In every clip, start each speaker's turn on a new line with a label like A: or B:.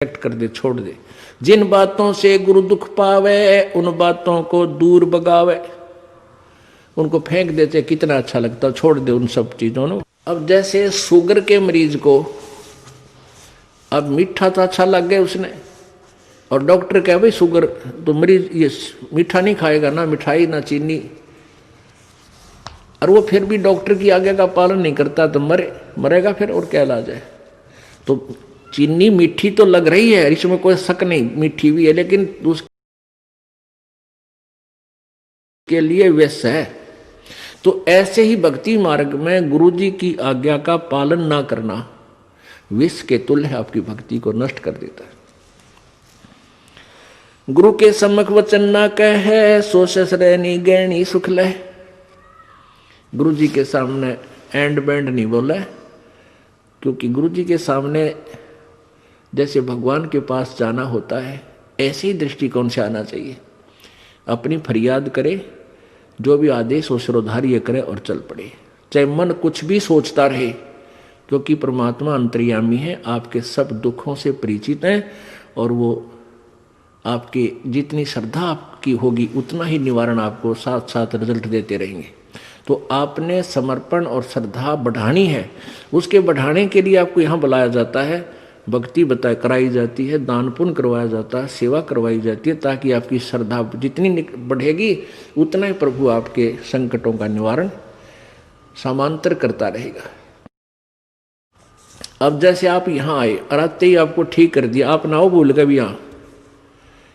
A: कर दे, छोड़ दे। जिन बातों से गुरु दुख पावे उन बातों को दूर भगावे। उनको फेंक देते, कितना अच्छा लगता, छोड़ दे उन सब चीजों को। अब जैसे शुगर के मरीज को अब मीठा तो अच्छा लग गया उसने, और डॉक्टर कहे भाई शुगर तो मरीज ये मीठा नहीं खाएगा, ना मिठाई ना चीनी, और वो फिर भी डॉक्टर की आज्ञा का पालन नहीं करता तो मरेगा फिर, और क्या इलाज है। तो चीनी मीठी तो लग रही है, इसमें कोई शक नहीं, मीठी भी है, लेकिन उसके लिए विष है। तो ऐसे ही भक्ति मार्ग में गुरु जी की आज्ञा का पालन ना करना विष के तुल्य है, आपकी भक्ति को नष्ट कर देता है। गुरु के सम्मुख वचन ना कहे सो ससरैनी गैनी सुख लह। गुरु जी के सामने एंड बैंड नहीं बोला, क्योंकि गुरु जी के सामने जैसे भगवान के पास जाना होता है, ऐसे ही दृष्टिकोण से आना चाहिए। अपनी फरियाद करे, जो भी आदेश हो श्रोधार्य करे और चल पड़े, चाहे मन कुछ भी सोचता रहे, क्योंकि परमात्मा अंतर्यामी है, आपके सब दुखों से परिचित है, और वो आपके जितनी श्रद्धा आपकी होगी उतना ही निवारण आपको साथ साथ रिजल्ट देते रहेंगे। तो आपने समर्पण और श्रद्धा बढ़ानी है, उसके बढ़ाने के लिए आपको यहाँ बुलाया जाता है, भक्ति कराई जाती है, दान पुण्य करवाया जाता है, सेवा करवाई जाती है, ताकि आपकी श्रद्धा जितनी बढ़ेगी उतना ही प्रभु आपके संकटों का निवारण समांतर करता रहेगा। अब जैसे आप यहाँ आए और आते ही आपको ठीक कर दिया, आप ना हो भूल गए भी यहाँ,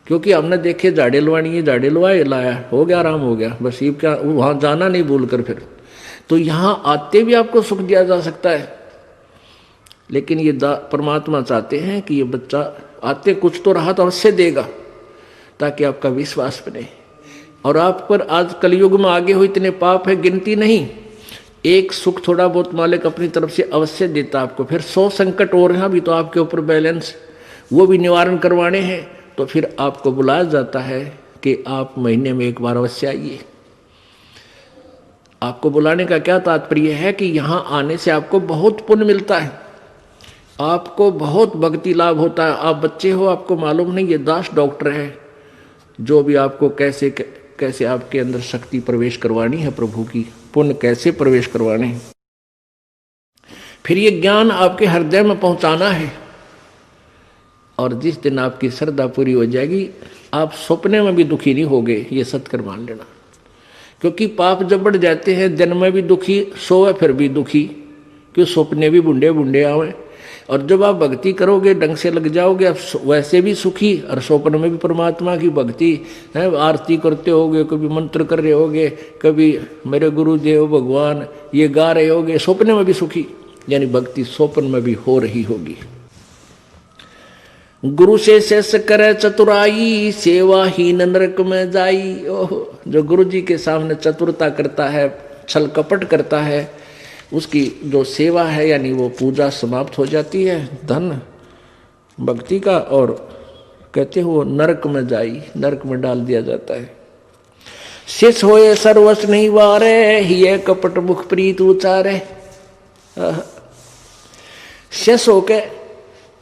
A: क्योंकि हमने देखे झाड़े लवानी है, झाड़े लवाए लाया, हो गया, आराम हो गया, बस ये क्या वहाँ जाना नहीं भूल कर फिर। तो यहाँ आते भी आपको सुख दिया जा सकता है, लेकिन ये परमात्मा चाहते हैं कि ये बच्चा आते कुछ तो रहा तो अवश्य देगा, ताकि आपका विश्वास बने। और आप पर आज कलयुग में आगे हो इतने पाप है, गिनती नहीं। एक सुख थोड़ा बहुत मालिक अपनी तरफ से अवश्य देता आपको, फिर 100 संकट और हैं भी तो आपके ऊपर बैलेंस, वो भी निवारण करवाने हैं। तो फिर आपको बुलाया जाता है कि आप महीने में एक बार अवश्य आइए। आपको बुलाने का क्या तात्पर्य है कि यहाँ आने से आपको बहुत पुण्य मिलता है, आपको बहुत भक्ति लाभ होता है। आप बच्चे हो, आपको मालूम नहीं, ये दास डॉक्टर है जो भी आपको कैसे कैसे आपके अंदर शक्ति प्रवेश करवानी है, प्रभु की पुण्य कैसे प्रवेश करवाने हैं, फिर ये ज्ञान आपके हृदय में पहुंचाना है। और जिस दिन आपकी श्रद्धा पूरी हो जाएगी, आप सपने में भी दुखी नहीं होगे, ये सत्कर मान लेना। क्योंकि पाप जब बढ़ जाते हैं, दिन में भी दुखी, सोए फिर भी दुखी, क्यों सपने भी बुंडे बुंडे आवे। और जब आप भक्ति करोगे, ढंग से लग जाओगे, आप वैसे भी सुखी, और स्वप्न में भी परमात्मा की भक्ति है, आरती करते होगे, कभी मंत्र कर रहे होगे, कभी मेरे गुरुदेव भगवान ये गा रहे होगे, स्वप्न में भी सुखी, यानी भक्ति स्वप्न में भी हो रही होगी। गुरु से शेष करे चतुराई सेवा ही नरक में जाई। ओहो, जो गुरु जी के सामने चतुरता करता है, छल कपट करता है, उसकी जो सेवा है यानी वो पूजा समाप्त हो जाती है, धन भक्ति का, और कहते हो नरक में जाई, नरक में डाल दिया जाता है। शेष होए सर्वस्व नहीं वारे, ही कपट मुख प्रीत उचारे। शेष होके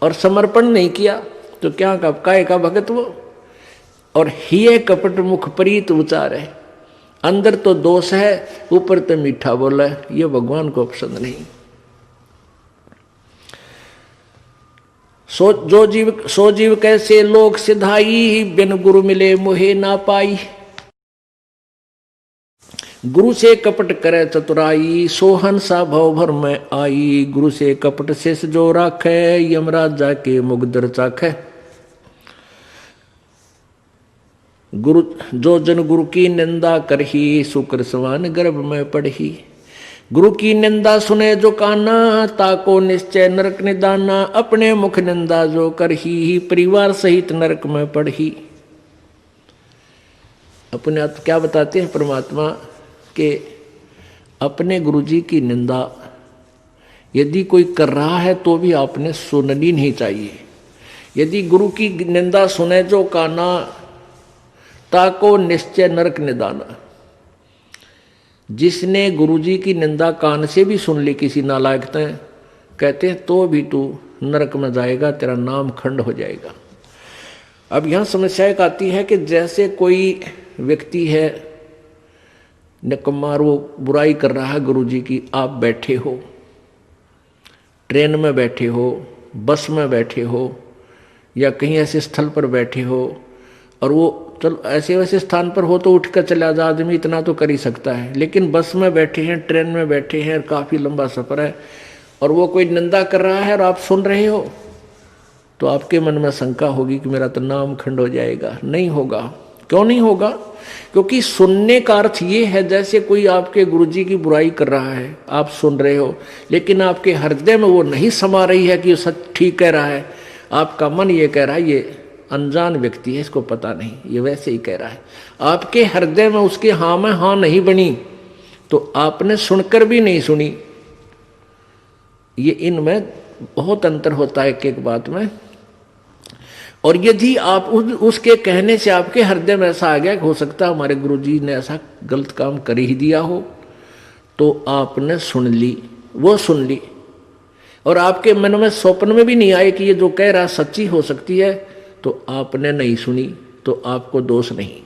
A: और समर्पण नहीं किया तो क्या काय का भगत वो, और हिये कपट मुख प्रीत उचारे। अंदर तो दोष है, ऊपर तो मीठा बोला है, ये भगवान को पसंद नहीं। सो जीव कैसे लोग सिधाई, बिन गुरु मिले मोहे ना पाई। गुरु से कपट करे चतुराई, सोहन सा भव भर में आई। गुरु से कपट शेष जो राखे, यमराज जाके मुगदर चाखे। गुरु जो जन गुरु की निंदा करही, शुक्र समान गर्भ में पढ़ही। गुरु की निंदा सुने जो काना, ताको निश्चय नरक निदाना। अपने मुख निंदा जो करही, परिवार सहित नरक में पढ़ही। अपने आप क्या बताते हैं परमात्मा के, अपने गुरु जी की निंदा यदि कोई कर रहा है तो भी आपने सुननी नहीं चाहिए। यदि गुरु की निंदा सुने जो काना, ताको निश्चय नरक निदाना। जिसने गुरु जी की निंदा कान से भी सुन ली किसी नालायक ने, कहते हैं तो भी तू नरक में जाएगा, तेरा नाम खंड हो जाएगा। अब यहाँ समस्या एक आती है कि जैसे कोई व्यक्ति है निकम्मा, वो बुराई कर रहा है गुरुजी की, आप बैठे हो, ट्रेन में बैठे हो, बस में बैठे हो, या कहीं ऐसे स्थल पर बैठे हो, और वो चलो ऐसे वैसे स्थान पर हो तो उठ कर चला जा, आदमी इतना तो कर ही सकता है। लेकिन बस में बैठे हैं, ट्रेन में बैठे हैं, काफ़ी लंबा सफ़र है, और वो कोई निंदा कर रहा है और आप सुन रहे हो, तो आपके मन में शंका होगी कि मेरा तो नाम खंड हो जाएगा। नहीं होगा। क्यों नहीं होगा? क्योंकि सुनने का अर्थ ये है, जैसे कोई आपके गुरुजी की बुराई कर रहा है, आप सुन रहे हो, लेकिन आपके हृदय में वो नहीं समा रही है कि ये सच ठीक कह रहा है। आपका मन ये कह रहा है ये अनजान व्यक्ति है, इसको पता नहीं, ये वैसे ही कह रहा है। आपके हृदय में उसके हाँ में हाँ नहीं बनी, तो आपने सुनकर भी नहीं सुनी। ये इनमें बहुत अंतर होता है एक एक बात में। और यदि आप उसके कहने से आपके हृदय में ऐसा आ गया कि हो सकता है हमारे गुरुजी ने ऐसा गलत काम कर ही दिया हो, तो आपने सुन ली, वो सुन ली, और आपके मन में स्वप्न में भी नहीं आए कि ये जो कह रहा सच्ची हो सकती है, तो आपने नहीं सुनी, तो आपको दोष नहीं।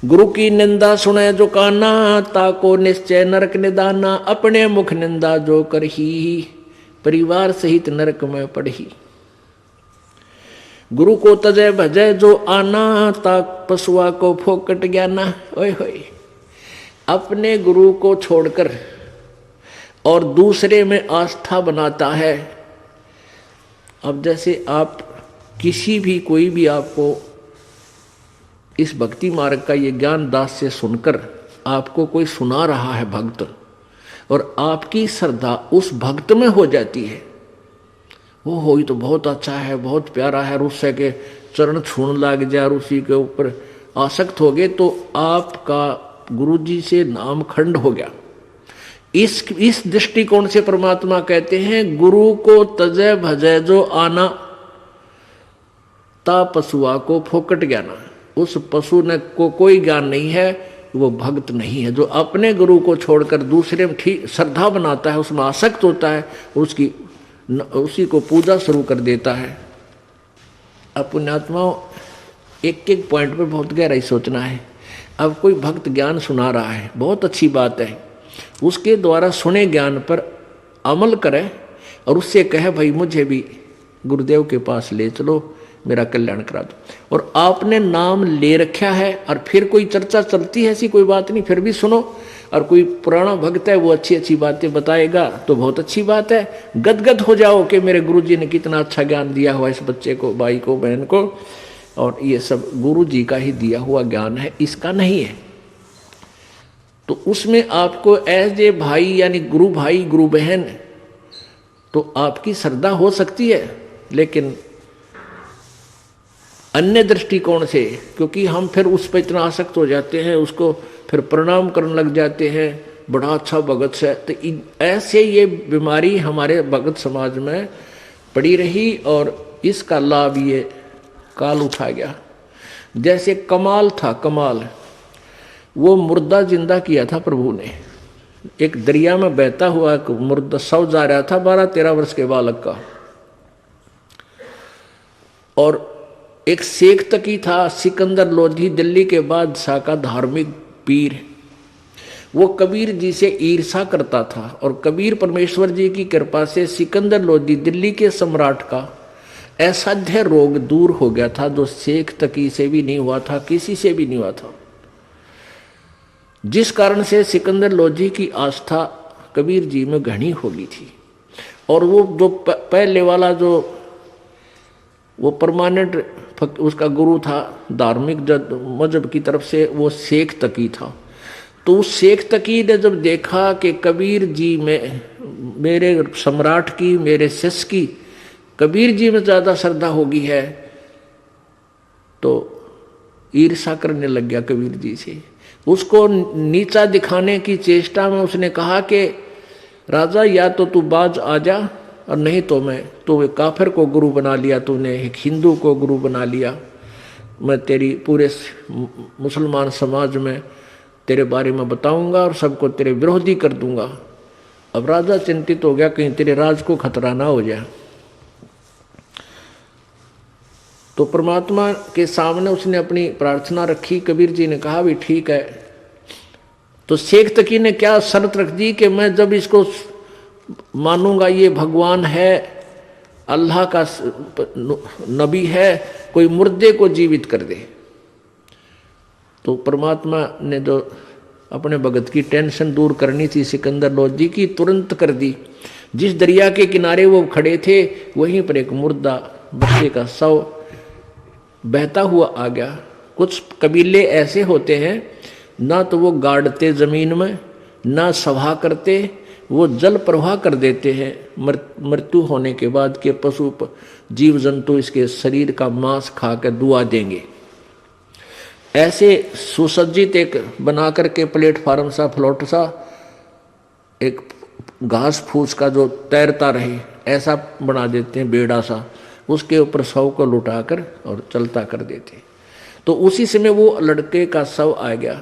A: गुरु की निंदा सुने जो काना, ताको निश्चय नरक निदाना। अपने मुख निंदा जो करही, परिवार सहित नरक में पड़ही। गुरु को तजय भजय जो आना, ताक पशुआ को फोकट ज्ञाना। ओए होए, अपने गुरु को छोड़कर और दूसरे में आस्था बनाता है। अब जैसे आप किसी भी कोई भी आपको इस भक्ति मार्ग का ये ज्ञान दास से सुनकर आपको कोई सुना रहा है भक्त, और आपकी श्रद्धा उस भक्त में हो जाती है, वो हो ही तो बहुत अच्छा है, बहुत प्यारा है, और उससे के चरण छूने लग जाए और उसी के ऊपर आसक्त हो गए, तो आपका गुरुजी से नाम खंड हो गया। इस दृष्टिकोण से परमात्मा कहते हैं गुरु को तजय भजय जो आना, ता पशुआ को फोकट ज्ञाना। उस पशु ने को कोई ज्ञान नहीं है, वो भक्त नहीं है। जो अपने गुरु को छोड़कर दूसरे में ठीक श्रद्धा बनाता है, उसमें आसक्त होता है, उसी को पूजा शुरू कर देता है। अब पुण्यात्माओं, एक एक पॉइंट पर बहुत गहराई सोचना है। अब कोई भक्त ज्ञान सुना रहा है, बहुत अच्छी बात है, उसके द्वारा सुने ज्ञान पर अमल करे और उससे कहे भाई मुझे भी गुरुदेव के पास ले चलो, मेरा कल्याण करा दो। और आपने नाम ले रखा है और फिर कोई चर्चा चलती है, ऐसी कोई बात नहीं, फिर भी सुनो। और कोई पुराना भक्त है, वो अच्छी अच्छी बातें बताएगा तो बहुत अच्छी बात है, गदगद हो जाओ कि मेरे गुरुजी ने कितना अच्छा ज्ञान दिया हुआ इस बच्चे को, भाई को, बहन को, और ये सब गुरुजी का ही दिया हुआ ज्ञान है, इसका नहीं है। तो उसमें आपको एज ए भाई यानी गुरु भाई गुरु बहन, तो आपकी श्रद्धा हो सकती है, लेकिन अन्य दृष्टिकोण से, क्योंकि हम फिर उस पर इतना आसक्त हो जाते हैं, उसको फिर प्रणाम करने लग जाते हैं, बड़ा अच्छा भगत है। तो ऐसे ये बीमारी हमारे भगत समाज में पड़ी रही और इसका लाभ ये काल उठा गया। जैसे कमाल था, कमाल वो मुर्दा जिंदा किया था प्रभु ने। एक दरिया में बहता हुआ एक मुर्दा शव जा रहा था 12-13 वर्ष के बालक का, और एक शेख तकी था सिकंदर लोधी, दिल्ली के बादशाह का धार्मिक पीर। वो कबीर जी से ईर्षा करता था, और कबीर परमेश्वर जी की कृपा से सिकंदर लोधी दिल्ली के सम्राट का असाध्य रोग दूर हो गया था, जो शेख तकी से भी नहीं हुआ था, किसी से भी नहीं हुआ था। जिस कारण से सिकंदर लोधी की आस्था कबीर जी में घनी हो गई थी। और वो जो पहले वाला जो वो परमानेंट उसका गुरु था धार्मिक मजहब की तरफ से, वो शेख तकी था। तो उस शेख तकी ने जब देखा कि कबीर जी में, मेरे सम्राट की, मेरे शिष्य की कबीर जी में ज़्यादा श्रद्धा होगी है, तो ईर्षा करने लग गया कबीर जी से। उसको नीचा दिखाने की चेष्टा में उसने कहा कि राजा या तो तू बाज आ जा, और नहीं तो मैं, तो एक काफिर को गुरु बना लिया तूने, एक हिंदू को गुरु बना लिया, मैं तेरी पूरे मुसलमान समाज में तेरे बारे में बताऊंगा और सबको तेरे विरोधी कर दूंगा। अब राजा चिंतित हो गया कहीं तेरे राज को खतरा ना हो जाए। तो परमात्मा के सामने उसने अपनी प्रार्थना रखी। कबीर जी ने कहा भी ठीक है। तो शेख तकी ने क्या शर्त रख दी कि मैं जब इसको मानूंगा ये भगवान है, अल्लाह का नबी है, कोई मुर्दे को जीवित कर दे। तो परमात्मा ने जो अपने भगत की टेंशन दूर करनी थी सिकंदर लोधी की, तुरंत कर दी। जिस दरिया के किनारे वो खड़े थे वहीं पर एक मुर्दा बच्चे का शव बहता हुआ आ गया। कुछ कबीले ऐसे होते हैं, ना तो वो गाड़ते जमीन में, ना सभा करते, वो जल प्रवाह कर देते हैं मृत्यु होने के बाद के पशु जीव जंतु इसके शरीर का मांस खा कर दुआ देंगे। ऐसे सुसज्जित एक बना करके प्लेटफार्म सा, फ्लोट सा, एक घास फूस का जो तैरता रहे ऐसा बना देते हैं, बेड़ा सा, उसके ऊपर शव को लुटाकर और चलता कर देते। तो उसी समय वो लड़के का शव आ गया।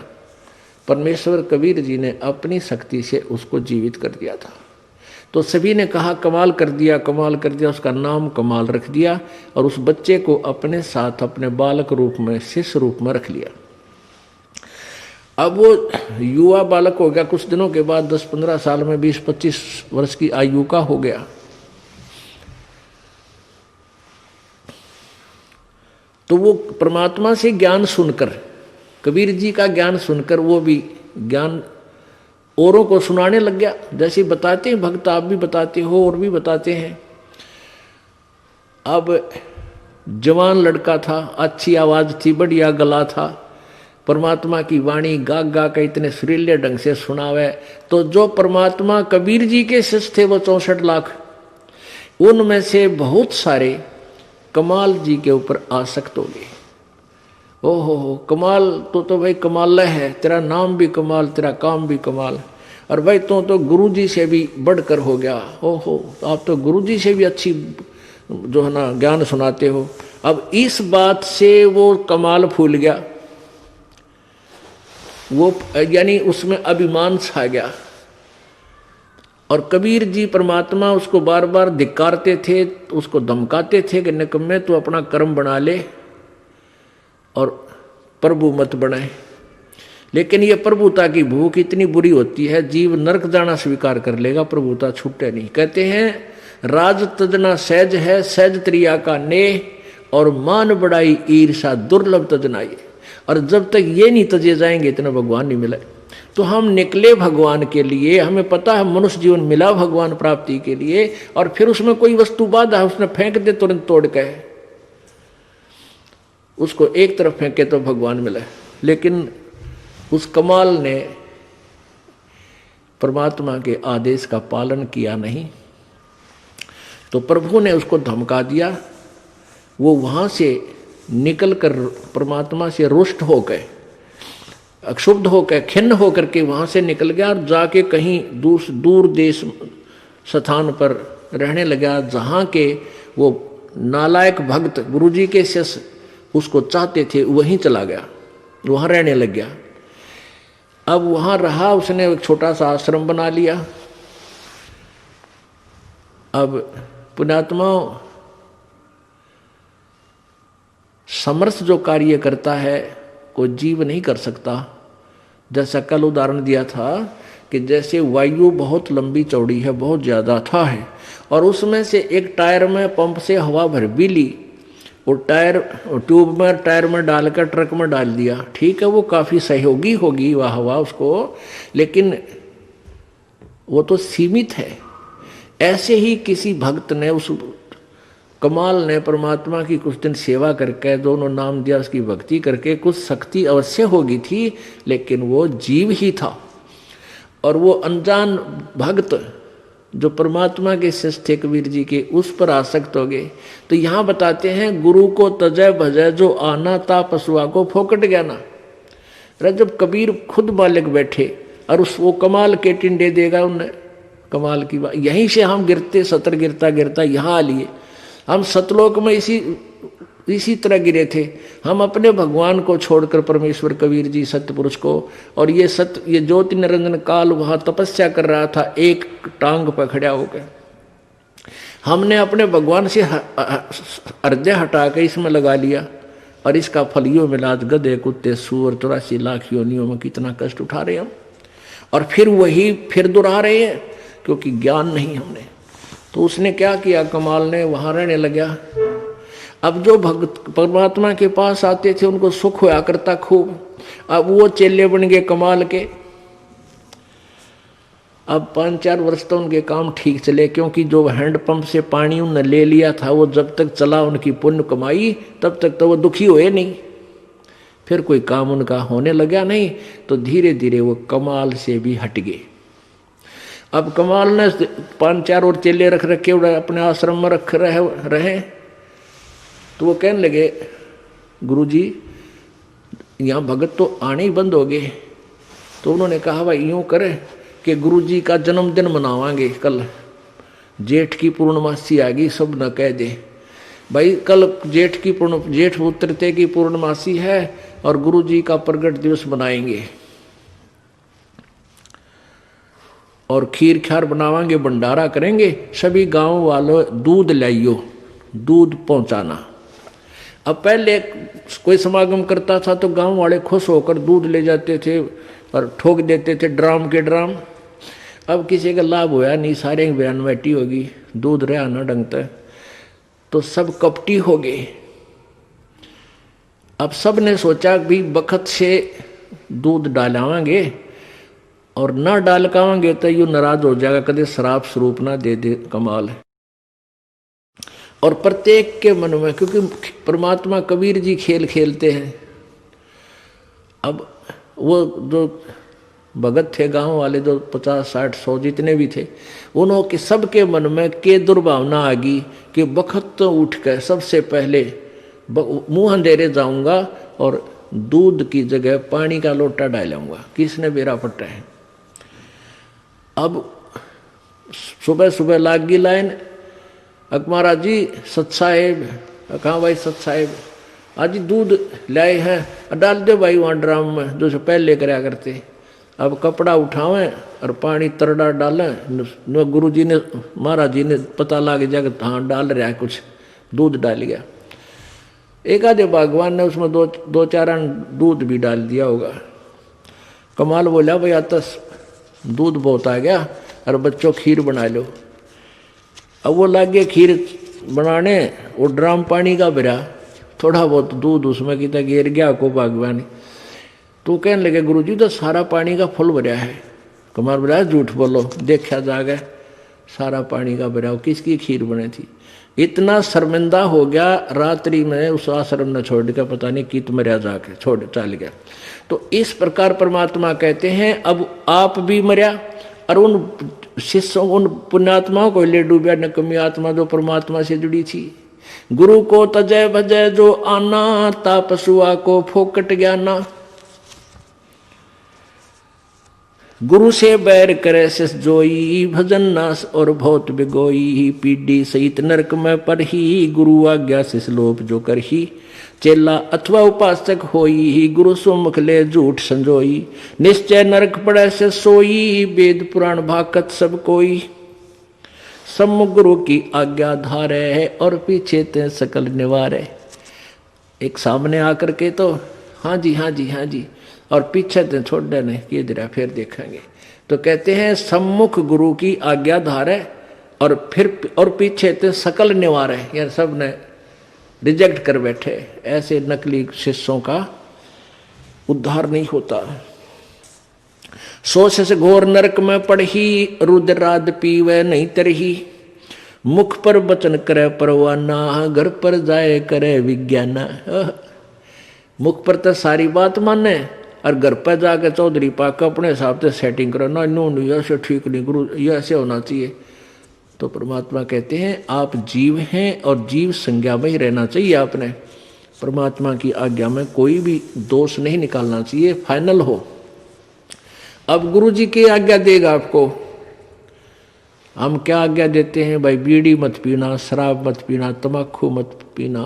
A: परमेश्वर कबीर जी ने अपनी शक्ति से उसको जीवित कर दिया था। तो सभी ने कहा कमाल कर दिया, कमाल कर दिया। उसका नाम कमाल रख दिया और उस बच्चे को अपने साथ अपने बालक रूप में, शिष्य रूप में रख लिया। अब वो युवा बालक हो गया। कुछ दिनों के बाद 10-15 साल में 20-25 वर्ष की आयु का हो गया। तो वो परमात्मा से ज्ञान सुनकर, कबीर जी का ज्ञान सुनकर वो भी ज्ञान औरों को सुनाने लग गया। जैसे बताते हैं भक्त, आप भी बताते हो और भी बताते हैं। अब जवान लड़का था, अच्छी आवाज थी, बढ़िया गला था, परमात्मा की वाणी गा गा के इतने सुरीले ढंग से सुनावे। तो जो परमात्मा कबीर जी के शिष्य थे वो 64 लाख, उनमें से बहुत सारे कमाल जी के ऊपर आसक्त हो गए। ओहो कमाल तो भाई कमाल है, तेरा नाम भी कमाल, तेरा काम भी कमाल, और भाई तो गुरु जी से भी बढ़कर हो गया। ओहो आप तो गुरु जी से भी अच्छी जो है ना ज्ञान सुनाते हो। अब इस बात से वो कमाल फूल गया, वो यानी उसमें अभिमान छा गया। और कबीर जी परमात्मा उसको बार बार धिक्कारते थे, उसको धमकाते थे कि निकम्मे तू अपना कर्म बना ले और प्रभु मत बनाए। लेकिन ये प्रभुता की भूख इतनी बुरी होती है, जीव नरक जाना स्वीकार कर लेगा, प्रभुता छूटे नहीं। कहते हैं राज तजना सहज है, सहज त्रिया का नेह, और मान बढ़ाई ईर्षा दुर्लभ तजनाई। और जब तक ये नहीं तजे जाएंगे इतना भगवान नहीं मिले। तो हम निकले भगवान के लिए, हमें पता है मनुष्य जीवन मिला भगवान प्राप्ति के लिए, और फिर उसमें कोई वस्तु बाधा उसने फेंक दे तुरंत तोड़ के, उसको एक तरफ फेंके तो भगवान मिले। लेकिन उस कमाल ने परमात्मा के आदेश का पालन किया नहीं, तो प्रभु ने उसको धमका दिया। वो वहां से निकलकर परमात्मा से रुष्ट हो गए, अक्षुब्ध होकर, खिन्न होकर के वहां से निकल गया और जाके कहीं दूर देश स्थान पर रहने लगा, जहां के वो नालायक भक्त गुरुजी के शिष्य उसको चाहते थे, वहीं चला गया, वहां रहने लग गया। अब वहां रहा, उसने एक छोटा सा आश्रम बना लिया। अब पुण्यात्मा समर्थ जो कार्य करता है कोई जीव नहीं कर सकता। जैसा कल उदाहरण दिया था कि जैसे वायु बहुत लंबी चौड़ी है, बहुत ज़्यादा था है, और उसमें से एक टायर में पंप से हवा भर भी ली, वो टायर ट्यूब में टायर में डालकर ट्रक में डाल दिया, ठीक है वो काफ़ी सहयोगी होगी वह हवा उसको, लेकिन वो तो सीमित है। ऐसे ही किसी भक्त ने, उस कमाल ने परमात्मा की कुछ दिन सेवा करके, दोनों नाम दिया, उसकी भक्ति करके कुछ शक्ति अवश्य होगी थी, लेकिन वो जीव ही था। और वो अनजान भक्त जो परमात्मा के शिष्य थे कबीर जी के, उस पर आसक्त हो गए। तो यहाँ बताते हैं गुरु को तजय भजय जो आना ता पशुआ को फोकट गया ना। जब कबीर खुद मालिक बैठे और उस वो कमाल के टिंडे देगा उन्हें, कमाल की बात। यहीं से हम गिरते, सतर गिरता गिरता यहाँ आ लिए। हम सतलोक में इसी तरह गिरे थे। हम अपने भगवान को छोड़कर परमेश्वर कबीर जी सत्य पुरुष को, और ये ज्योति निरंजन काल वहाँ तपस्या कर रहा था, एक टांग पर खड़ा होकर। हमने अपने भगवान से हृदय हटा के इसमें लगा लिया और इसका फल यो मिला। आज गधे कुत्ते सूअर 84 लाख योनियों में कितना कष्ट उठा रहे हम, और फिर वही फिर दोहरा रहे हैं क्योंकि ज्ञान नहीं हमने। तो उसने क्या किया, कमाल ने वहां रहने लगा। अब जो भक्त परमात्मा के पास आते थे उनको सुख होया करता खूब। अब वो चेले बन गए कमाल के। अब 5-4 वर्ष तो उनके काम ठीक चले, क्योंकि जो हैंडपंप से पानी उन्होंने ले लिया था वो जब तक चला उनकी पुण्य कमाई तब तक तो वो दुखी हुए नहीं। फिर कोई काम उनका होने लगा नहीं तो धीरे धीरे वो कमाल से भी हट गए। अब कमाल ने 5-4 और चेले रख रखे अपने आश्रम में रख रहे तो वो कहने लगे, गुरुजी यहाँ भगत तो आने ही बंद हो गए। तो उन्होंने कहा भाई यूँ करे कि गुरुजी का जन्मदिन मनावांगे कल, जेठ की पूर्णमासी आ गई, सब न कह दे भाई कल जेठ उतरते की पूर्णमासी है और गुरुजी का प्रगट दिवस मनाएंगे और खीर खार बनावांगे, भंडारा करेंगे, सभी गांव वालों दूध लाइयो, दूध पहुंचाना। अब पहले कोई समागम करता था तो गांव वाले खुश होकर दूध ले जाते थे और ठोक देते थे ड्राम के ड्राम। अब किसी का लाभ होया नहीं, सारे की बयानवैटी होगी, दूध रहा ना ढंगता, तो सब कपटी हो गए। अब सब ने सोचा भी बखत से दूध डालावांगे और ना डालकावांगे तो यू नाराज हो जाएगा, कदे शराब स्वरूप ना दे दे। कमाल है। और प्रत्येक के मन में, क्योंकि परमात्मा कबीर जी खेल खेलते हैं। अब वो जो भगत थे गांव वाले, जो 50, 60, 100 जितने भी थे, उन्होंने सबके मन में के दुर्भावना आ गई कि बखत तो उठ कर सबसे पहले मुंह अंधेरे जाऊंगा और दूध की जगह पानी का लोटा डालूंगा, किसने बेरा पट्टा है। अब सुबह सुबह लाग गई लाइन, महाराज जी सत साहेब, कहाँ भाई सत साहेब, आज दूध लाए हैं, डाल दे भाई वहाँ ड्राम में जो पहले कराया करते। अब कपड़ा उठावें और पानी तरड़ा डालें। गुरु जी ने महाराज जी ने पता लग जाएगा हाँ डाल रहा है कुछ, दूध डाल गया। एक आधे भगवान ने उसमें दो चार दूध भी डाल दिया होगा। कमाल बोला भाई आता दूध बहुत आ गया और बच्चों खीर बना लो। अब वो लागे खीर बनाने, वो ड्राम पानी का भरा, थोड़ा बहुत दूध उसमें कितना गिर गया को भगवान। तो कहने लगे गुरुजी तो सारा पानी का फुल भरा है। कमाल बोला झूठ बोलो, देखा जागे सारा पानी का भरा, किसकी खीर बनी थी। इतना शर्मिंदा हो गया, रात्रि में उस आश्रम ने छोड़ के पता नहीं कित मरिया जाके छोड़ चल गया। तो इस प्रकार परमात्मा कहते हैं अब आप भी मरिया और उन शिष्यों उन पुण्यात्माओं को ले डूबा, नकमी आत्मा जो परमात्मा से जुड़ी थी। गुरु को तजय भजय जो आना, तापसुआ को फोकट ज्ञाना। गुरु से बैर करे शिष जोई, भजन नास और बहुत बिगोई। पीढ़ी सहित नरक में परही, गुरु आज्ञा शिष लोप जो करही। चेला अथवा उपासक होई, गुरु सुमुख ले झूठ संजोई। निश्चय नरक पड़े से सोई, वेद पुराण भाकत सब कोई। सम्मुख गुरु की आज्ञा धारे है, और पीछे ते सकल निवारे। एक सामने आकर के तो हाँ जी हाँ जी हाँ जी, और पीछे ते छोड़ देने कि इधर फिर देखेंगे। तो कहते हैं सम्मुख गुरु की आज्ञा धारे और पीछे ते सकल निवारे, यार सब ने रिजेक्ट कर बैठे। ऐसे नकली शिष्यों का उद्धार नहीं होता। सोच से घोर नरक में पड़ही, रुद्राद पीवे नहीं तरही। मुख पर वचन करे परवाना, घर पर जाए करे विज्ञाना। मुख पर तो सारी बात माने और घर पर जाके चौधरी पाक अपने हिसाब से सेटिंग करो ना, नो ऐसे ठीक नहीं गुरु, ये ऐसे होना चाहिए। तो परमात्मा कहते हैं आप जीव हैं और जीव संज्ञा में ही रहना चाहिए। आपने परमात्मा की आज्ञा में कोई भी दोष नहीं निकालना चाहिए, फाइनल हो। अब गुरु जी की आज्ञा देगा आपको। हम क्या आज्ञा देते हैं भाई, बीड़ी मत पीना, शराब मत पीना, तम्बाकू मत पीना,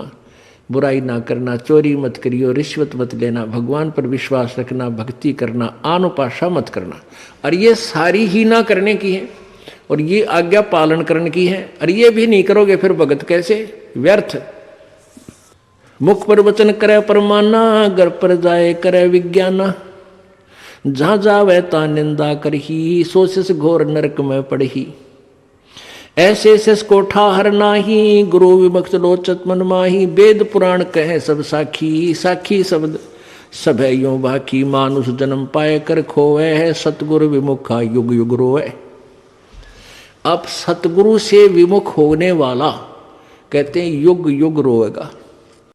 A: बुराई ना करना, चोरी मत करियो, रिश्वत मत लेना, भगवान पर विश्वास रखना, भक्ति करना, आन उपासना मत करना। और ये सारी ही ना करने की है। और ये आज्ञा पालन करने की है। और ये भी नहीं करोगे फिर भगत कैसे, व्यर्थ। मुख पर वचन करे परमाना, घर पर जाए करे विज्ञाना। जहां जावे ता निंदा करही, सो सिस घोर नरक में पड़ही। ऐसे सिस को ठाहर नाही, गुरु विमुक्त लोचत मन माही। वेद पुराण कहे सब साखी, साखी शब्द सब है यो बाकी। मानुष जन्म पाए कर खोवे है, सतगुरु विमुखा युग युग रोए। अब सतगुरु से विमुख होने वाला कहते हैं युग युग रोएगा।